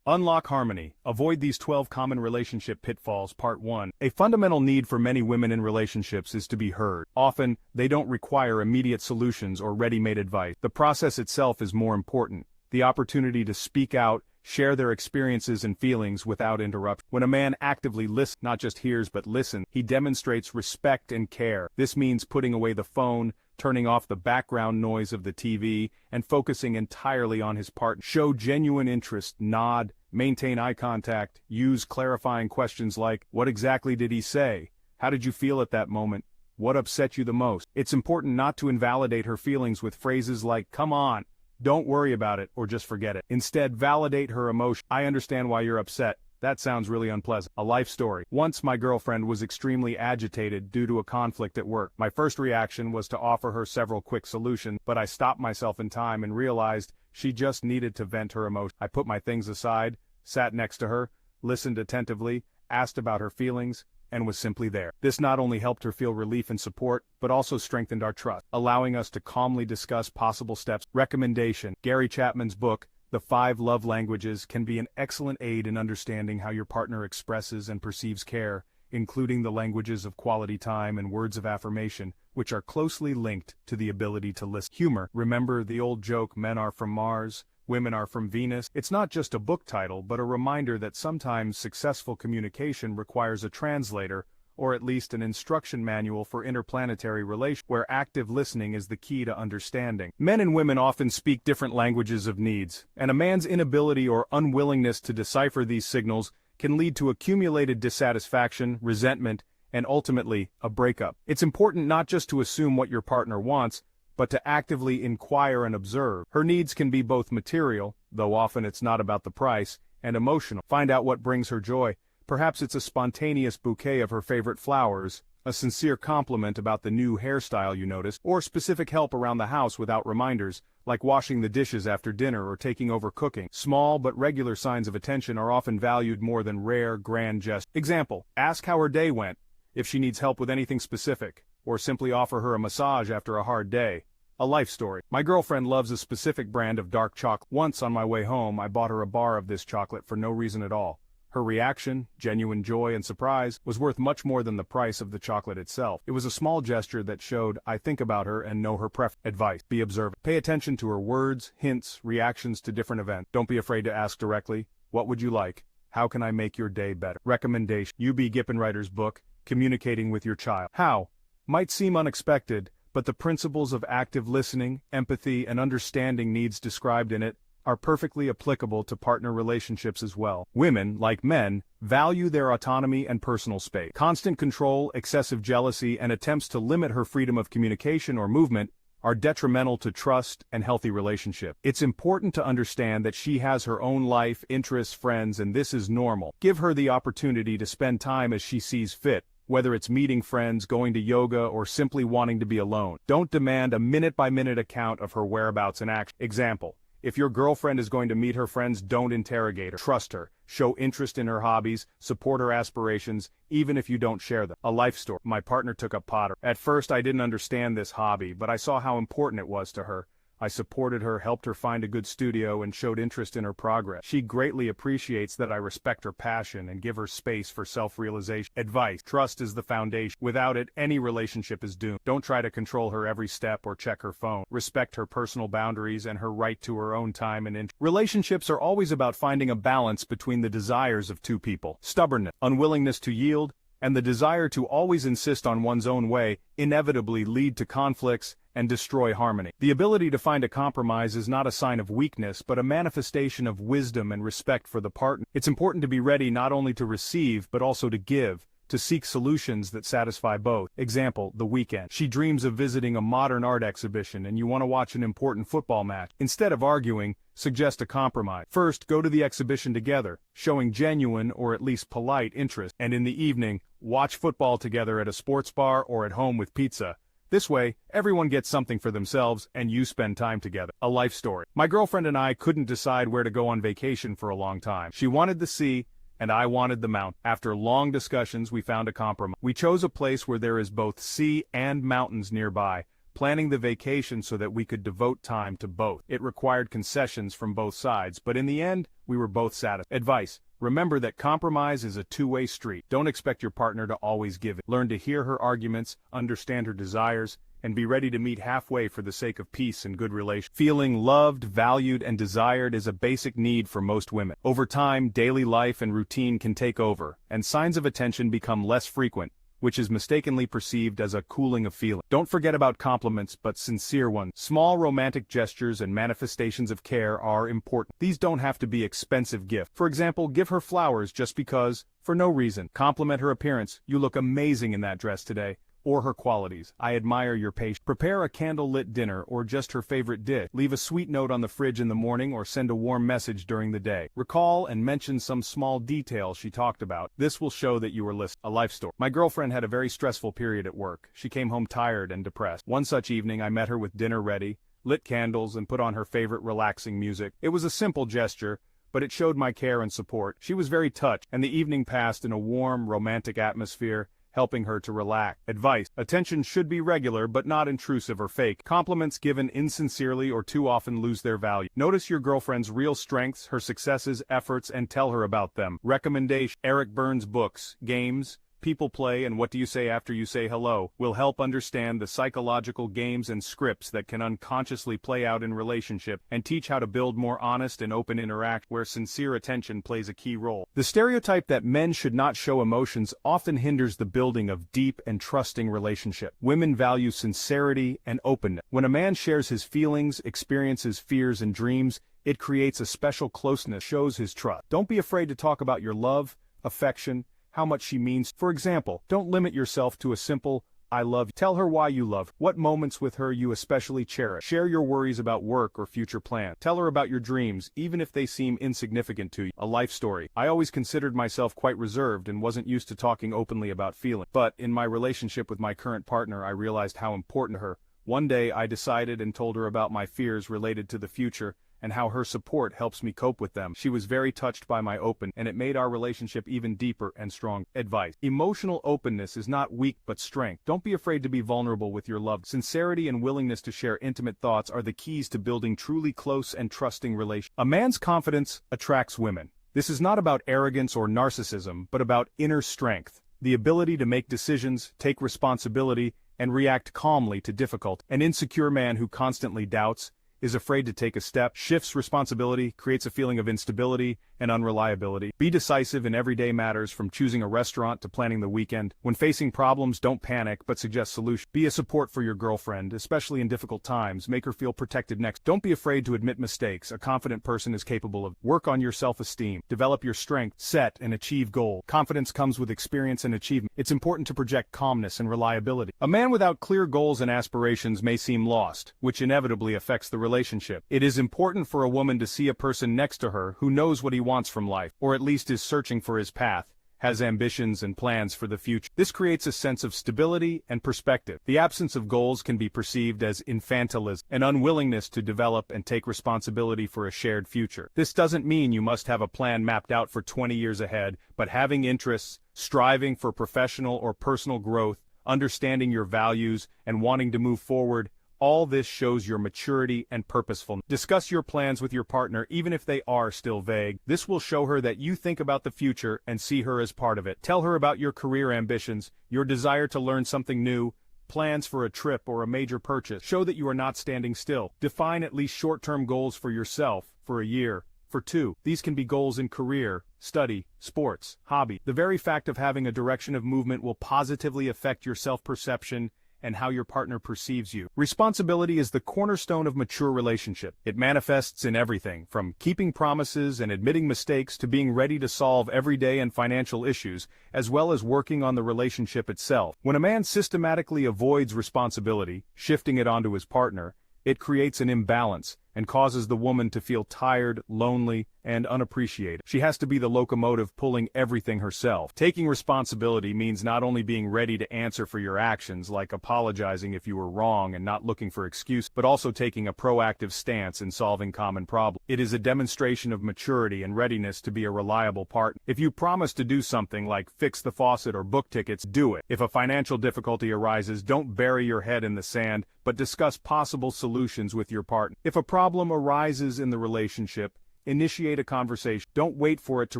Unlock harmony. Avoid these 12 common relationship pitfalls. Part 1. A fundamental need for many women in relationships is to be heard. Often, they don't require immediate solutions or ready-made advice. The process itself is more important. The opportunity to speak out, share their experiences and feelings without interruption. When a man actively listens, not just hears but listens, he demonstrates respect and care. This means putting away the phone, turning off the background noise of the TV, and focusing entirely on his partner. Show genuine interest, nod, maintain eye contact, use clarifying questions like, what exactly did he say? How did you feel at that moment? What upset you the most? It's important not to invalidate her feelings with phrases like, come on, don't worry about it, or just forget it. Instead, validate her emotion. I understand why you're upset. That sounds really unpleasant. A life story. Once my girlfriend was extremely agitated due to a conflict at work. My first reaction was to offer her several quick solutions, but I stopped myself in time and realized she just needed to vent her emotion. I put my things aside, sat next to her, listened attentively, asked about her feelings, and was simply there. This not only helped her feel relief and support, but also strengthened our trust, allowing us to calmly discuss possible steps. Recommendation. Gary Chapman's book, The 5 Love Languages, can be an excellent aid in understanding how your partner expresses and perceives care, including the languages of quality time and words of affirmation, which are closely linked to the ability to listen. Humor. Remember the old joke, men are from Mars, women are from Venus? It's not just a book title, but a reminder that sometimes successful communication requires a translator, or at least an instruction manual for interplanetary relations, where active listening is the key to understanding. Men and women often speak different languages of needs, and a man's inability or unwillingness to decipher these signals can lead to accumulated dissatisfaction, resentment, and ultimately, a breakup. It's important not just to assume what your partner wants, but to actively inquire and observe. Her needs can be both material, though often it's not about the price, and emotional. Find out what brings her joy. Perhaps it's a spontaneous bouquet of her favorite flowers, a sincere compliment about the new hairstyle you noticed, or specific help around the house without reminders, like washing the dishes after dinner or taking over cooking. Small but regular signs of attention are often valued more than rare, grand gestures. Example, ask how her day went, if she needs help with anything specific, or simply offer her a massage after a hard day. A life story. My girlfriend loves a specific brand of dark chocolate. Once on my way home, I bought her a bar of this chocolate for no reason at all. Her reaction, genuine joy and surprise, was worth much more than the price of the chocolate itself. It was a small gesture that showed I think about her and know her preference. Advice. Be observant. Pay attention to her words, hints, reactions to different events. Don't be afraid to ask directly, what would you like? How can I make your day better? Recommendation. U.B. Gippenreiter's book, Communicating with Your Child. How? Might seem unexpected, but the principles of active listening, empathy, and understanding needs described in it are perfectly applicable to partner relationships as well. Women, like men, value their autonomy and personal space. Constant control, excessive jealousy, and attempts to limit her freedom of communication or movement are detrimental to trust and healthy relationship. It's important to understand that she has her own life, interests, friends, and this is normal. Give her the opportunity to spend time as she sees fit, whether it's meeting friends, going to yoga, or simply wanting to be alone. Don't demand a minute-by-minute account of her whereabouts and action. Example, if your girlfriend is going to meet her friends, don't interrogate her. Trust her. Show interest in her hobbies, support her aspirations, even if you don't share them. A life story. My partner took up pottery. At first I didn't understand this hobby, but I saw how important it was to her. I supported her, helped her find a good studio, and showed interest in her progress. She greatly appreciates that I respect her passion and give her space for self-realization. Advice. Trust is the foundation. Without it, any relationship is doomed. Don't try to control her every step or check her phone. Respect her personal boundaries and her right to her own time and interest. Relationships are always about finding a balance between the desires of two people. Stubbornness, unwillingness to yield, and the desire to always insist on one's own way inevitably lead to conflicts and destroy harmony. The ability to find a compromise is not a sign of weakness, but a manifestation of wisdom and respect for the partner. It's important to be ready not only to receive, but also to give, to seek solutions that satisfy both. Example, the weekend. She dreams of visiting a modern art exhibition and you want to watch an important football match. Instead of arguing, suggest a compromise. First, go to the exhibition together, showing genuine or at least polite interest, and in the evening, watch football together at a sports bar or at home with pizza. This way, everyone gets something for themselves and you spend time together. A life story. My girlfriend and I couldn't decide where to go on vacation for a long time. She wanted the sea, and I wanted the mountain. After long discussions, we found a compromise. We chose a place where there is both sea and mountains nearby, planning the vacation so that we could devote time to both. It required concessions from both sides, but in the end, we were both satisfied. Advice: remember that compromise is a two-way street. Don't expect your partner to always give it. Learn to hear her arguments, understand her desires, and be ready to meet halfway for the sake of peace and good relations. Feeling loved, valued, and desired is a basic need for most women. Over time, daily life and routine can take over, and signs of attention become less frequent, which is mistakenly perceived as a cooling of feeling. Don't forget about compliments, but sincere ones. Small romantic gestures and manifestations of care are important. These don't have to be expensive gifts. For example, give her flowers just because, for no reason. Compliment her appearance: "You look amazing in that dress today." Or her qualities: "I admire your patience." Prepare a candle-lit dinner or just her favorite dish. Leave a sweet note on the fridge in the morning or send a warm message during the day. Recall and mention some small details she talked about. This will show that you were listening. A life story. My girlfriend had a very stressful period at work. She came home tired and depressed. One such evening I met her with dinner ready, lit candles, and put on her favorite relaxing music. It was a simple gesture, but it showed my care and support. She was very touched, and the evening passed in a warm, romantic atmosphere, helping her to relax. Advice: attention should be regular but not intrusive or fake. Compliments given insincerely or too often lose their value. Notice your girlfriend's real strengths, her successes, efforts, and tell her about them. Recommendation: Eric Burns' books, Games, People Play, and What Do You Say After You Say Hello will help understand the psychological games and scripts that can unconsciously play out in relationship and teach how to build more honest and open interaction where sincere attention plays a key role. The stereotype that men should not show emotions often hinders the building of deep and trusting relationship. Women value sincerity and openness. When a man shares his feelings, experiences, fears, and dreams, it creates a special closeness, shows his trust. Don't be afraid to talk about your love, affection, how much she means. For example, don't limit yourself to a simple "I love you." Tell her why you love her, what moments with her you especially cherish. Share your worries about work or future plans. Tell her about your dreams, even if they seem insignificant to you. A life story. I always considered myself quite reserved and wasn't used to talking openly about feelings. But in my relationship with my current partner, I realized how important to her. One day I decided and told her about my fears related to the future, and how her support helps me cope with them. She was very touched by my openness, and it made our relationship even deeper and strong. Advice: emotional openness is not weak but strength. Don't be afraid to be vulnerable with your loved. Sincerity and willingness to share intimate thoughts are the keys to building truly close and trusting relationships. A man's confidence attracts women. This is not about arrogance or narcissism, but about inner strength, the ability to make decisions, take responsibility, and react calmly to difficult. An insecure man who constantly doubts, is afraid to take a step, shifts responsibility, creates a feeling of instability and unreliability. Be decisive in everyday matters, from choosing a restaurant to planning the weekend. When facing problems, don't panic, but suggest solutions. Be a support for your girlfriend, especially in difficult times. Make her feel protected next. Don't be afraid to admit mistakes. A confident person is capable of. Work on your self-esteem. Develop your strength. Set and achieve goals. Confidence comes with experience and achievement. It's important to project calmness and reliability. A man without clear goals and aspirations may seem lost, which inevitably affects the relationship. It is important for a woman to see a person next to her who knows what he wants from life, or at least is searching for his path, has ambitions and plans for the future. This creates a sense of stability and perspective. The absence of goals can be perceived as infantilism, an unwillingness to develop and take responsibility for a shared future. This doesn't mean you must have a plan mapped out for 20 years ahead, but having interests, striving for professional or personal growth, understanding your values, and wanting to move forward, all this shows your maturity and purposefulness. Discuss your plans with your partner even if they are still vague. This will show her that you think about the future and see her as part of it. Tell her about your career ambitions, your desire to learn something new, plans for a trip or a major purchase. Show that you are not standing still. Define at least short-term goals for yourself, for a year, for 2. These can be goals in career, study, sports, hobby. The very fact of having a direction of movement will positively affect your self-perception and how your partner perceives you. Responsibility is the cornerstone of mature relationship. It manifests in everything, from keeping promises and admitting mistakes to being ready to solve everyday and financial issues, as well as working on the relationship itself. When a man systematically avoids responsibility, shifting it onto his partner, it creates an imbalance and causes the woman to feel tired, lonely, and unappreciated. She has to be the locomotive pulling everything herself. Taking responsibility means not only being ready to answer for your actions, like apologizing if you were wrong and not looking for excuse, but also taking a proactive stance in solving common problems. It is a demonstration of maturity and readiness to be a reliable partner. If you promise to do something like fix the faucet or book tickets, do it. If a financial difficulty arises, don't bury your head in the sand, but discuss possible solutions with your partner. If a problem arises in the relationship, initiate a conversation. Don't wait for it to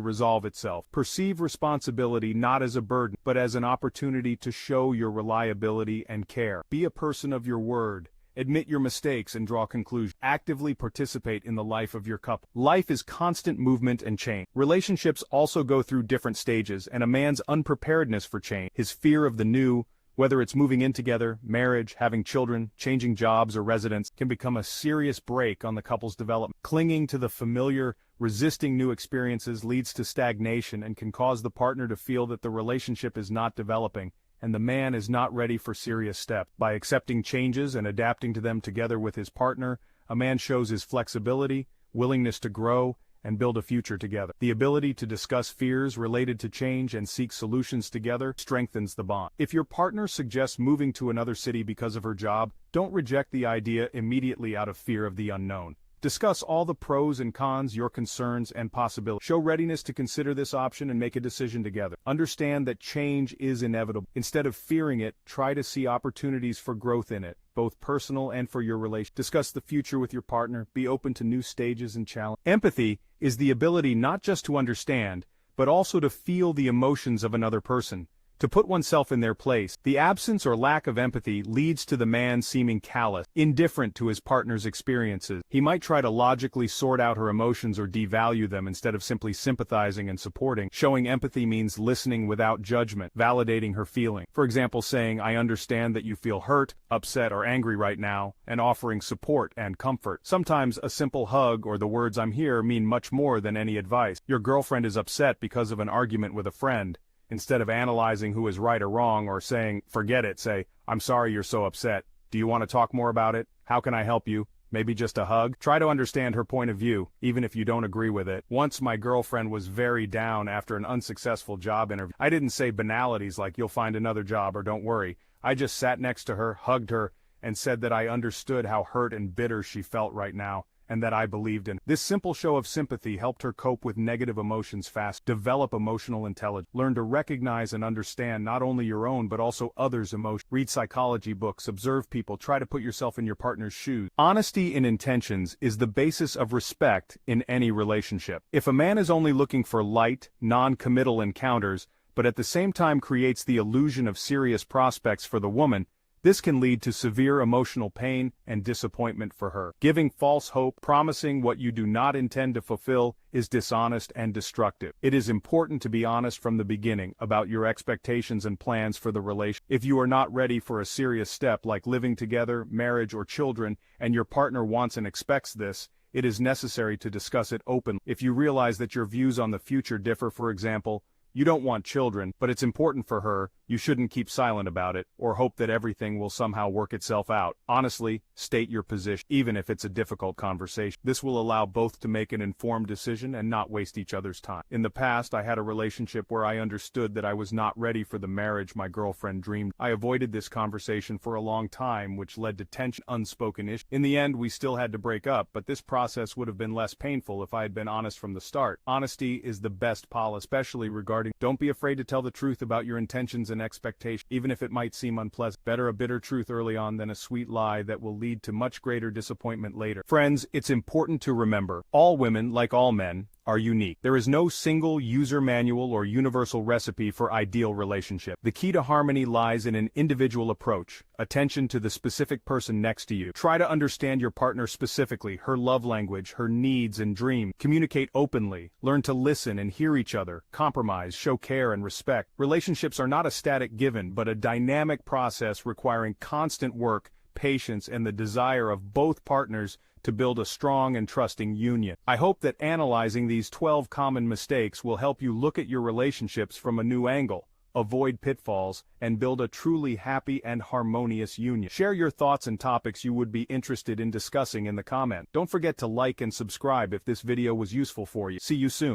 resolve itself. Perceive responsibility not as a burden, but as an opportunity to show your reliability and care. Be a person of your word. Admit your mistakes and draw conclusions. Actively participate in the life of your couple. Life is constant movement and change. Relationships also go through different stages, and a man's unpreparedness for change, his fear of the new, whether it's moving in together, marriage, having children, changing jobs or residence, can become a serious brake on the couple's development. Clinging to the familiar, resisting new experiences leads to stagnation and can cause the partner to feel that the relationship is not developing, and the man is not ready for serious steps. By accepting changes and adapting to them together with his partner, a man shows his flexibility, willingness to grow, and build a future together. The ability to discuss fears related to change and seek solutions together strengthens the bond. If your partner suggests moving to another city because of her job, don't reject the idea immediately out of fear of the unknown. Discuss all the pros and cons, your concerns, and possibilities. Show readiness to consider this option and make a decision together. Understand that change is inevitable. Instead of fearing it, try to see opportunities for growth in it, both personal and for your relation. Discuss the future with your partner. Be open to new stages and challenges. Empathy is the ability not just to understand, but also to feel the emotions of another person, to put oneself in their place. The absence or lack of empathy leads to the man seeming callous, indifferent to his partner's experiences. He might try to logically sort out her emotions or devalue them instead of simply sympathizing and supporting. Showing empathy means listening without judgment, validating her feeling. For example, saying, "I understand that you feel hurt, upset, or angry right now," and offering support and comfort. Sometimes a simple hug or the words "I'm here" mean much more than any advice. Your girlfriend is upset because of an argument with a friend. Instead of analyzing who is right or wrong or saying, "Forget it," say, "I'm sorry you're so upset. Do you want to talk more about it? How can I help you?" Maybe just a hug. Try to understand her point of view, even if you don't agree with it. Once my girlfriend was very down after an unsuccessful job interview. I didn't say banalities like "you'll find another job" or "don't worry." I just sat next to her, hugged her, and said that I understood how hurt and bitter she felt right now, and that I believed in. This simple show of sympathy helped her cope with negative emotions fast, develop emotional intelligence, learn to recognize and understand not only your own but also others' emotions. Read psychology books, observe people, try to put yourself in your partner's shoes. Honesty in intentions is the basis of respect in any relationship. If a man is only looking for light, non-committal encounters, but at the same time creates the illusion of serious prospects for the woman, this can lead to severe emotional pain and disappointment for her. Giving false hope, promising what you do not intend to fulfill, is dishonest and destructive. It is important to be honest from the beginning about your expectations and plans for the relationship. If you are not ready for a serious step like living together, marriage, or children, and your partner wants and expects this, it is necessary to discuss it openly. If you realize that your views on the future differ, for example, you don't want children, but it's important for her, you shouldn't keep silent about it, or hope that everything will somehow work itself out. Honestly, state your position, even if it's a difficult conversation. This will allow both to make an informed decision and not waste each other's time. In the past, I had a relationship where I understood that I was not ready for the marriage my girlfriend dreamed. I avoided this conversation for a long time, which led to tension, unspoken issues. In the end, we still had to break up, but this process would have been less painful if I had been honest from the start. Honesty is the best policy, especially regarding. Don't be afraid to tell the truth about your intentions and expectations, even if it might seem unpleasant. Better a bitter truth early on than a sweet lie that will lead to much greater disappointment later. Friends, it's important to remember, all women, like all men, are unique. There is no single user manual or universal recipe for ideal relationship. The key to harmony lies in an individual approach, attention to the specific person next to you. Try to understand your partner specifically, her love language, her needs and dreams. Communicate openly, learn to listen and hear each other, compromise, show care and respect. Relationships are not a static given, but a dynamic process requiring constant work, patience, and the desire of both partners to build a strong and trusting union. I hope that analyzing these 12 common mistakes will help you look at your relationships from a new angle, avoid pitfalls, and build a truly happy and harmonious union. Share your thoughts and topics you would be interested in discussing in the comment. Don't forget to like and subscribe if this video was useful for you. See you soon.